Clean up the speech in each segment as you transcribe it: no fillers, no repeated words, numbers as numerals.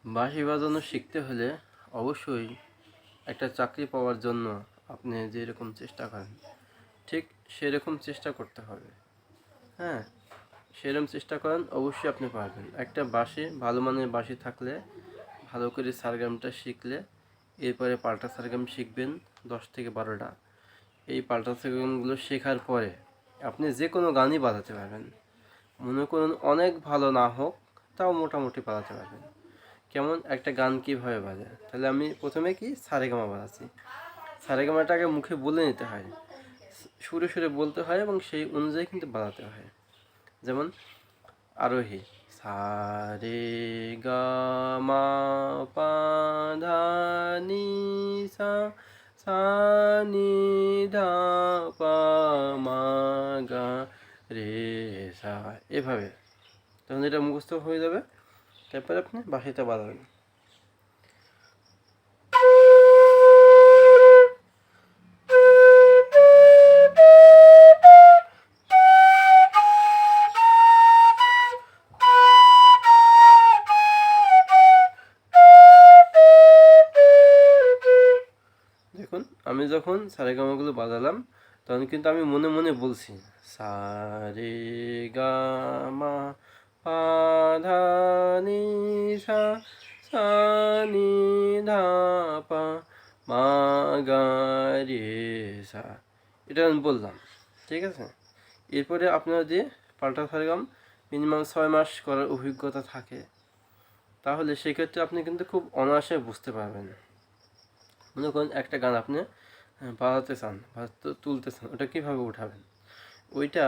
বাঁশি বাজানো শিখতে হলে অবশ্যই একটা চাকরি পাওয়ার জন্য আপনি যেরকম চেষ্টা করেন ঠিক সেরকম চেষ্টা করতে হবে। হ্যাঁ, সেরকম চেষ্টা করেন, অবশ্যই আপনি পারবেন। একটা বাঁশি, ভালো মানের বাঁশি থাকলে, ভালো করে সারগামটা শিখলে, এরপরে পাল্টা সারগাম শিখবেন 10 থেকে 12টা। এই পাল্টা সারগামগুলো শেখার পরে আপনি যে কোনো গানই বাজাতে পারবেন। মনে করুন অনেক ভালো না হোক, তাও মোটামুটি বাজাতে পারবেন। কেমন একটা গান কীভাবে বাজায়, তাহলে আমি প্রথমে কি সারেগামা বাজাচ্ছি। সারেগামাটাকে মুখে বলে নিতে হয়, সুরে সুরে বলতে হয় এবং সেই অনুযায়ী কিন্তু বাজাতে হয়। যেমন আরোহী সারে গা মা পা ধা নি সা সা নি ধা পা মা গা রে সা, এভাবে। তখন এটা মুখস্থ হয়ে যাবে, তারপরে আপনি বাঁশিটা বাজাবেন। দেখুন, আমি যখন সারেগামাগুলো বাজালাম তখন কিন্তু আমি মনে মনে বলছি সা রে গা মা পা ধা নি সা সা নি ধা পা মা গা রে সা, এটা আমি বললাম। ঠিক আছে, এরপরে আপনার যে পাল্টা সারেগাম মিনিমাম 6 মাস করার অভিজ্ঞতা থাকে, তাহলে সেক্ষেত্রে আপনি কিন্তু খুব অনায়াসে বুঝতে পারবেন। মনে করুন একটা গান আপনি বাজাতে চান, তুলতে চান, ওটা কীভাবে উঠাবেন। ওইটা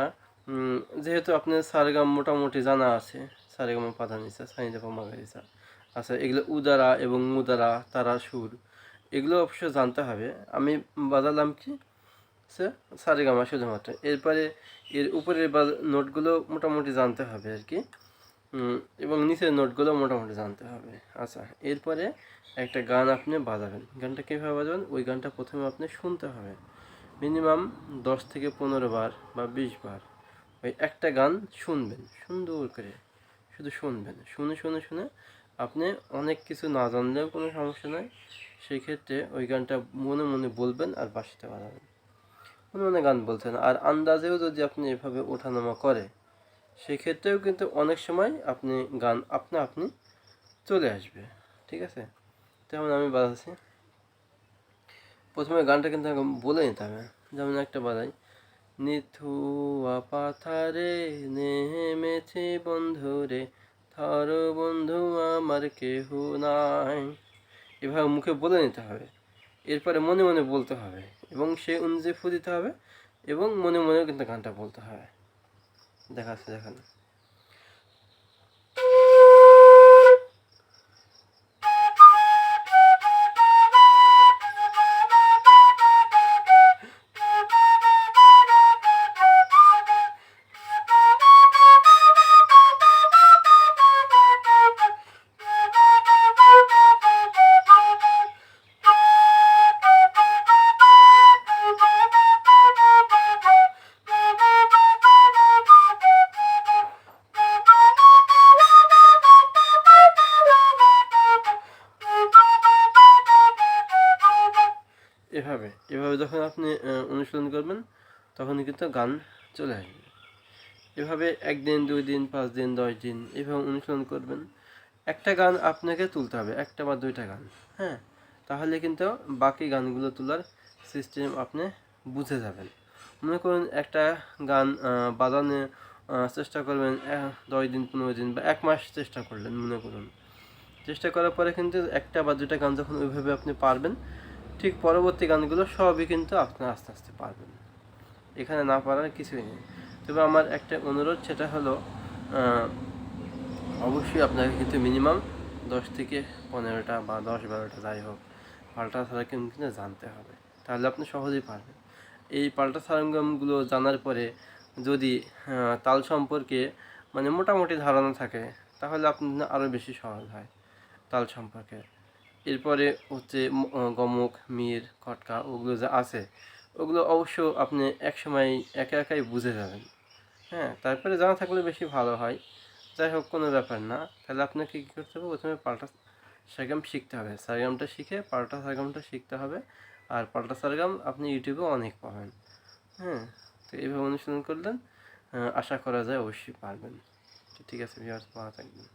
যেহেতু আপনার সারেগাম মোটামুটি জানা আছে, সারেগামা পাধানিসা সানিধা মাগারিসা, আচ্ছা, এগুলো উদারা এবং মুদারা, তারা, সুর, এগুলো অবশ্য জানতে হবে। আমি বাজালাম কি সে সারেগামা শুধুমাত্র, এরপরে এর উপরের নোটগুলো মোটামুটি জানতে হবে আর কি, এবং নিচের নোটগুলো মোটামুটি জানতে হবে। আচ্ছা, এরপরে একটা গান আপনি বাজাবেন। গানটা কীভাবে বাজাবেন, ওই গানটা প্রথমে আপনি শুনতে হবে মিনিমাম 10 থেকে 15 বার বা 20 বার। ওই একটা গান শুনবেন সুন্দর করে, শুধু শুনবেন, শুনে শুনে শুনে আপনি অনেক কিছু না জানলেও কোনো সমস্যা নয়, সেই ক্ষেত্রে ওই গানটা মনে মনে বলবেন আর বাঁশিতে বাজাবেন। মনে মনে গান বলছেন, আর আন্দাজেও যদি আপনি এভাবে ওঠানামা করে, সেক্ষেত্রেও কিন্তু অনেক সময় আপনি গান আপনি চলে আসবে। ঠিক আছে, তেমন আমি বাজাচ্ছি। প্রথমে গানটা কিন্তু বলে নিতে হবে। যেমন একটা বাজাই, নিথুয়া পাথারে নেমেছে বন্ধুরে, থর বন্ধু আমার কেহ নাই, এভাবে মুখে বলে নিতে হবে। এরপরে মনে মনে বলতে হবে এবং সে অনুযায়ী ফু দিতে হবে, এবং মনে মনেও কিন্তু গানটা বলতে হবে। দেখাচ্ছে, দেখান। এভাবে এভাবে যখন আপনি অনুশীলন করবেন, তখন কিন্তু গান চলে আসবে। এভাবে 1 দিন, 2 দিন, 5 দিন, 10 দিন এভাবে অনুশীলন করবেন। একটা গান আপনাকে তুলতে হবে, একটা বা 2টা গান। হ্যাঁ, তাহলে কিন্তু বাকি গানগুলো তোলার সিস্টেম আপনি বুঝে যাবেন। মনে করুন একটা গান বাজানে চেষ্টা করবেন 10 দিন, 15 দিন বা 1 মাস চেষ্টা করলেন। মনে করুন চেষ্টা করার পরে কিন্তু একটা বা 2টা গান যখন ওইভাবে আপনি পারবেন, ঠিক পরবর্তী গানগুলো সবই কিন্তু আপনি আস্তে আস্তে পারবেন। এখানে না পারার কিছুই নেই। তবে আমার একটা অনুরোধ, সেটা হলো অবশ্যই আপনাকে কিন্তু মিনিমাম 10 থেকে 15টা বা 10-12টা যাই হোক পাল্টা সারগাম কিন্তু জানতে হবে, তাহলে আপনি সহজেই পারবেন। এই পাল্টা সারগামগুলো জানার পরে যদি তাল সম্পর্কে মানে মোটামুটি ধারণা থাকে, তাহলে আপনার আরও বেশি সহজ হয় তাল সম্পর্কে। এরপরে হচ্ছে গমক, মির, খটকা, ওগুলো যা আছে, ওগুলো অবশ্য আপনি একসময় একা একাই বুঝে যাবেন। হ্যাঁ, তারপরে জানা থাকলে বেশি ভালো হয়। যাই হোক, কোনো ব্যাপার না। তাহলে আপনাকে কী করতে হবে, প্রথমে পাল্টা সারেগাম শিখতে হবে। সারেগামটা শিখে পাল্টা সারেগামটা শিখতে হবে। আর পাল্টা সারেগাম আপনি ইউটিউবে অনেক পাবেন। হ্যাঁ, তো এইভাবে অনুশীলন করলেন আশা করা যায় অবশ্যই পারবেন। তো ঠিক আছে ভিউয়ার্স, ভালো থাকবেন।